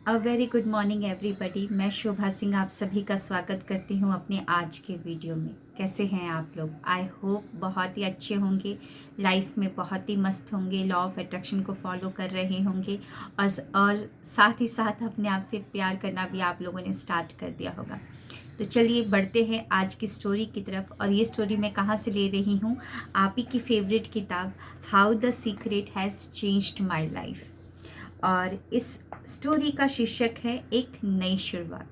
A very good morning everybody. मैं शोभा सिंह आप सभी का स्वागत करती हूँ अपने आज के वीडियो में। कैसे हैं आप लोग? आई होप बहुत ही अच्छे होंगे, लाइफ में बहुत ही मस्त होंगे, लॉ ऑफ अट्रैक्शन को फॉलो कर रहे होंगे और साथ ही साथ अपने आप से प्यार करना भी आप लोगों ने स्टार्ट कर दिया होगा। तो चलिए बढ़ते हैं आज की स्टोरी की तरफ। और ये स्टोरी मैं कहाँ से ले रही हूँ? आप ही की फेवरेट किताब how the secret has changed my life. और इस स्टोरी का शीर्षक है एक नई शुरुआत।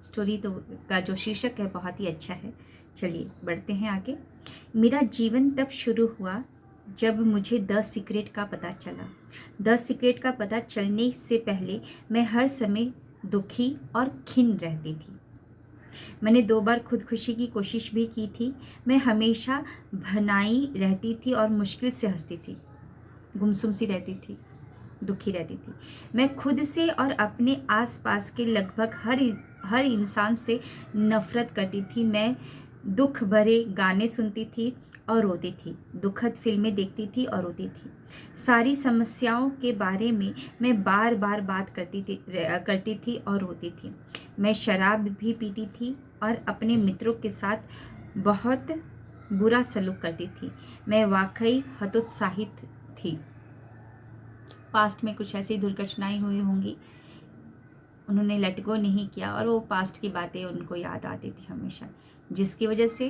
स्टोरी तो का जो शीर्षक है बहुत ही अच्छा है। चलिए बढ़ते हैं आगे। मेरा जीवन तब शुरू हुआ जब मुझे द सीक्रेट का पता चला। द सीक्रेट का पता चलने से पहले मैं हर समय दुखी और खिन्न रहती थी। मैंने 2 बार खुदकुशी की कोशिश भी की थी। मैं हमेशा भनाई रहती थी और मुश्किल से हंसती थी, गुमसुम सी रहती थी, दुखी रहती थी। मैं खुद से और अपने आसपास के लगभग हर इंसान से नफरत करती थी। मैं दुख भरे गाने सुनती थी और रोती थी, दुखद फिल्में देखती थी और रोती थी। सारी समस्याओं के बारे में मैं बार बार बात करती थी और रोती थी। मैं शराब भी पीती थी और अपने मित्रों के साथ बहुत बुरा सलूक करती थी। मैं वाकई हतोत्साहित थी। पास्ट में कुछ ऐसी दुर्घटनाएं हुई होंगी, उन्होंने लेट गो नहीं किया और वो पास्ट की बातें उनको याद आती थी हमेशा, जिसकी वजह से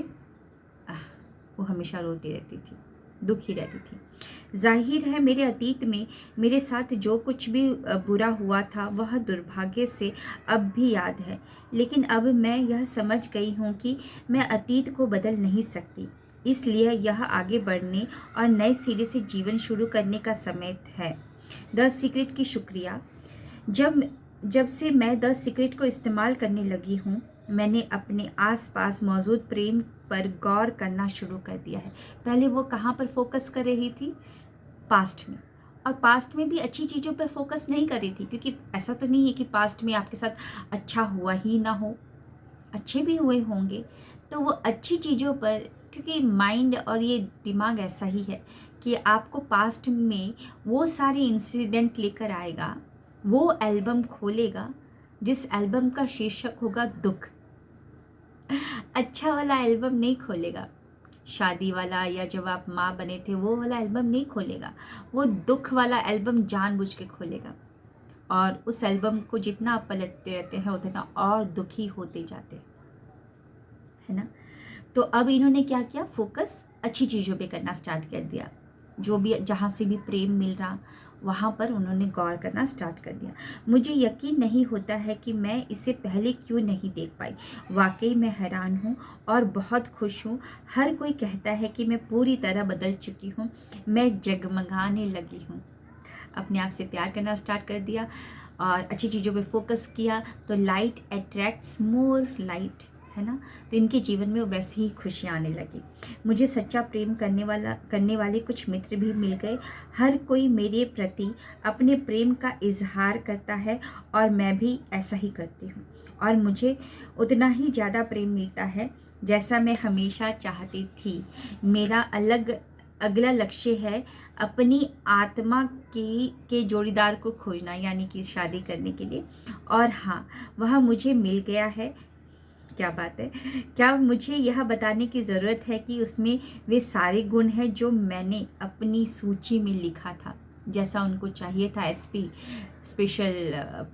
वो हमेशा रोती रहती थी, दुखी रहती थी। जाहिर है मेरे अतीत में मेरे साथ जो कुछ भी बुरा हुआ था वह दुर्भाग्य से अब भी याद है। लेकिन अब मैं यह समझ गई हूँ कि मैं अतीत को बदल नहीं सकती। इसलिए यह आगे बढ़ने और नए सिरे से जीवन शुरू करने का समय है। द सीक्रेट की शुक्रिया। जब जब से मैं द सीक्रेट को इस्तेमाल करने लगी हूँ, मैंने अपने आसपास मौजूद प्रेम पर गौर करना शुरू कर दिया है। पहले वो कहाँ पर फोकस कर रही थी? पास्ट में। और पास्ट में भी अच्छी चीज़ों पर फोकस नहीं कर रही थी, क्योंकि ऐसा तो नहीं है कि पास्ट में आपके साथ अच्छा हुआ ही ना हो, अच्छे भी हुए होंगे। तो वो अच्छी चीज़ों पर, क्योंकि माइंड और ये दिमाग ऐसा ही है कि आपको पास्ट में वो सारे इंसिडेंट लेकर आएगा, वो एल्बम खोलेगा जिस एल्बम का शीर्षक होगा दुख। अच्छा वाला एल्बम नहीं खोलेगा, शादी वाला या जब आप माँ बने थे वो वाला एल्बम नहीं खोलेगा। वो दुख वाला एल्बम जानबूझ के खोलेगा और उस एल्बम को जितना आप पलटते रहते हैं उतना और दुखी होते जाते हैं, है ना। तो अब इन्होंने क्या किया? फोकस अच्छी चीज़ों पे करना स्टार्ट कर दिया। जो भी जहाँ से भी प्रेम मिल रहा वहाँ पर उन्होंने गौर करना स्टार्ट कर दिया। मुझे यकीन नहीं होता है कि मैं इसे पहले क्यों नहीं देख पाई। वाकई मैं हैरान हूँ और बहुत खुश हूँ। हर कोई कहता है कि मैं पूरी तरह बदल चुकी हूँ। मैं जगमगाने लगी हूँ। अपने आप से प्यार करना स्टार्ट कर दिया और अच्छी चीज़ों पे फोकस किया तो लाइट अट्रैक्ट्स मोर लाइट, है ना। तो इनके जीवन में वैसे ही खुशियाँ आने लगी। मुझे सच्चा प्रेम करने वाले कुछ मित्र भी मिल गए। हर कोई मेरे प्रति अपने प्रेम का इजहार करता है और मैं भी ऐसा ही करती हूँ। और मुझे उतना ही ज़्यादा प्रेम मिलता है जैसा मैं हमेशा चाहती थी। मेरा अगला लक्ष्य है अपनी आत्मा के जोड़ीदार को खोजना, यानी कि शादी करने के लिए। और हाँ, वह मुझे मिल गया है। क्या बात है! क्या मुझे यह बताने की ज़रूरत है कि उसमें वे सारे गुण हैं जो मैंने अपनी सूची में लिखा था, जैसा उनको चाहिए था। एसपी, स्पेशल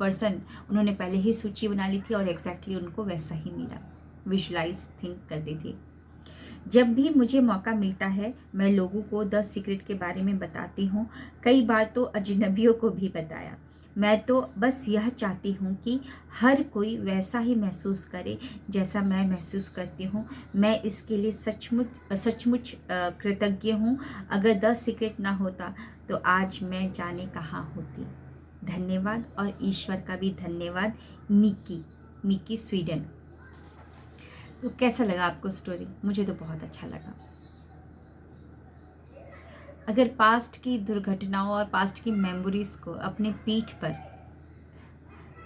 पर्सन, उन्होंने पहले ही सूची बना ली थी और एग्जैक्टली उनको वैसा ही मिला। विजुलाइज थिंक करती थी। जब भी मुझे मौका मिलता है मैं लोगों को द सीक्रेट के बारे में बताती हूँ। कई बार तो अजनबियों को भी बताया। मैं तो बस यह चाहती हूँ कि हर कोई वैसा ही महसूस करे जैसा मैं महसूस करती हूँ। मैं इसके लिए सचमुच कृतज्ञ हूँ। अगर द सीक्रेट ना होता तो आज मैं जाने कहाँ होती। धन्यवाद और ईश्वर का भी धन्यवाद। Mickey Sweden. तो कैसा लगा आपको स्टोरी? मुझे तो बहुत अच्छा लगा। अगर पास्ट की दुर्घटनाओं और पास्ट की मेमोरीज को अपने पीठ पर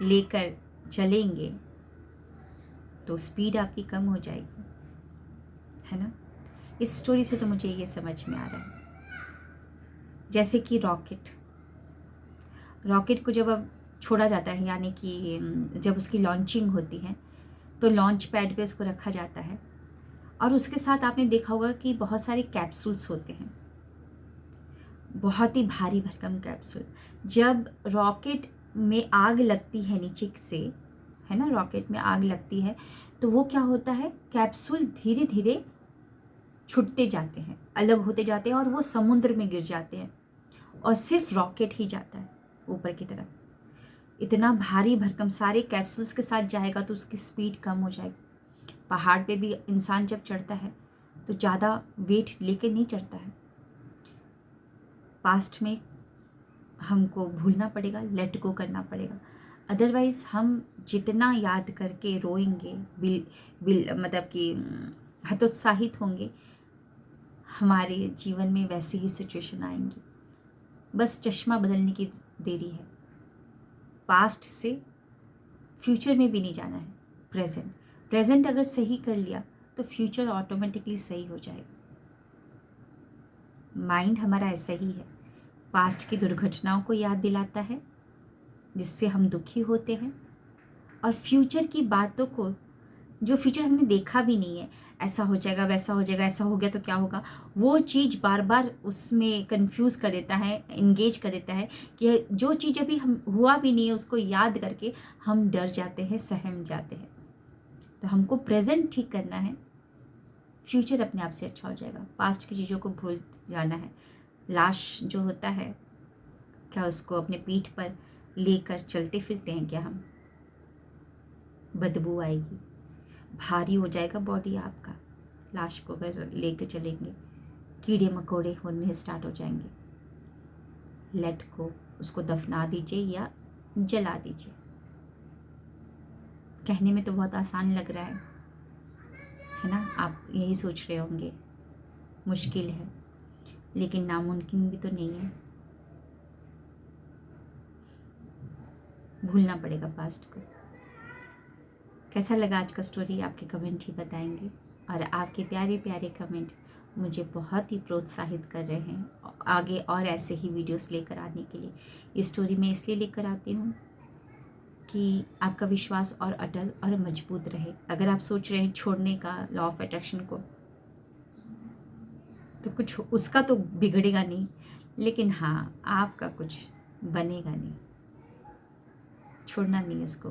लेकर चलेंगे तो स्पीड आपकी कम हो जाएगी, है ना। इस स्टोरी से तो मुझे ये समझ में आ रहा है, जैसे कि रॉकेट को जब आप छोड़ा जाता है, यानी कि जब उसकी लॉन्चिंग होती है तो लॉन्च पैड पे उसको रखा जाता है। और उसके साथ आपने देखा होगा कि बहुत सारे कैप्सूल्स होते हैं, बहुत ही भारी भरकम कैप्सूल। जब रॉकेट में आग लगती है नीचे से, है ना, रॉकेट में आग लगती है तो वो क्या होता है, कैप्सूल धीरे धीरे छूटते जाते हैं, अलग होते जाते हैं और वो समुद्र में गिर जाते हैं और सिर्फ रॉकेट ही जाता है ऊपर की तरफ। इतना भारी भरकम सारे कैप्सूल्स के साथ जाएगा तो उसकी स्पीड कम हो जाएगी। पहाड़ पे भी इंसान जब चढ़ता है तो ज़्यादा वेट लेके नहीं चढ़ता है। पास्ट में हमको भूलना पड़ेगा, लेट गो करना पड़ेगा। अदरवाइज़ हम जितना याद करके रोएंगे, मतलब कि हतोत्साहित होंगे, हमारे जीवन में वैसी ही सिचुएशन आएंगी। बस चश्मा बदलने की देरी है। पास्ट से फ्यूचर में भी नहीं जाना है, प्रेजेंट अगर सही कर लिया तो फ्यूचर ऑटोमेटिकली सही हो जाएगा। माइंड हमारा ऐसा ही है, पास्ट की दुर्घटनाओं को याद दिलाता है जिससे हम दुखी होते हैं, और फ्यूचर की बातों को, जो फ्यूचर हमने देखा भी नहीं है, ऐसा हो जाएगा, वैसा हो जाएगा, ऐसा हो गया तो क्या होगा, वो चीज़ बार बार उसमें कंफ्यूज कर देता है, इंगेज कर देता है कि जो चीज़ अभी हम हुआ भी नहीं है उसको याद करके हम डर जाते हैं, सहम जाते हैं। तो हमको प्रेजेंट ठीक करना है, फ्यूचर अपने आप से अच्छा हो जाएगा। पास्ट की चीज़ों को भूल जाना है। लाश जो होता है, क्या उसको अपने पीठ पर लेकर चलते फिरते हैं क्या हम? बदबू आएगी, भारी हो जाएगा बॉडी आपका। लाश को अगर लेके चलेंगे, कीड़े मकोड़े होने स्टार्ट हो जाएंगे। लेट को उसको दफना दीजिए या जला दीजिए। कहने में तो बहुत आसान लग रहा है ना? आप यही सोच रहे होंगे मुश्किल है, लेकिन नामुमकिन भी तो नहीं है। भूलना पड़ेगा पास्ट को। कैसा लगा आज का स्टोरी, आपके कमेंट ही बताएंगे। और आपके प्यारे प्यारे कमेंट मुझे बहुत ही प्रोत्साहित कर रहे हैं आगे और ऐसे ही वीडियोस लेकर आने के लिए। ये स्टोरी मैं इसलिए लेकर आती हूँ कि आपका विश्वास और अटल और मजबूत रहे। अगर आप सोच रहे हैं छोड़ने का लॉ ऑफ अट्रैक्शन को, तो कुछ उसका तो बिगड़ेगा नहीं, लेकिन हाँ, आपका कुछ बनेगा नहीं। छोड़ना नहीं है, इसको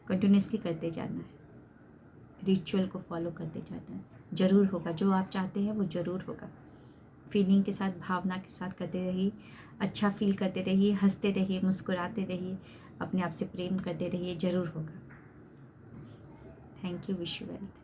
कंटिन्यूसली करते जाना है, रिचुअल को फॉलो करते जाना है। ज़रूर होगा, जो आप चाहते हैं वो ज़रूर होगा। फीलिंग के साथ, भावना के साथ करते रहिए, अच्छा फील करते रहिए, हंसते रहिए, मुस्कुराते रहिए, अपने आप से प्रेम करते रहिए, ज़रूर होगा। Thank you, wish you wealth.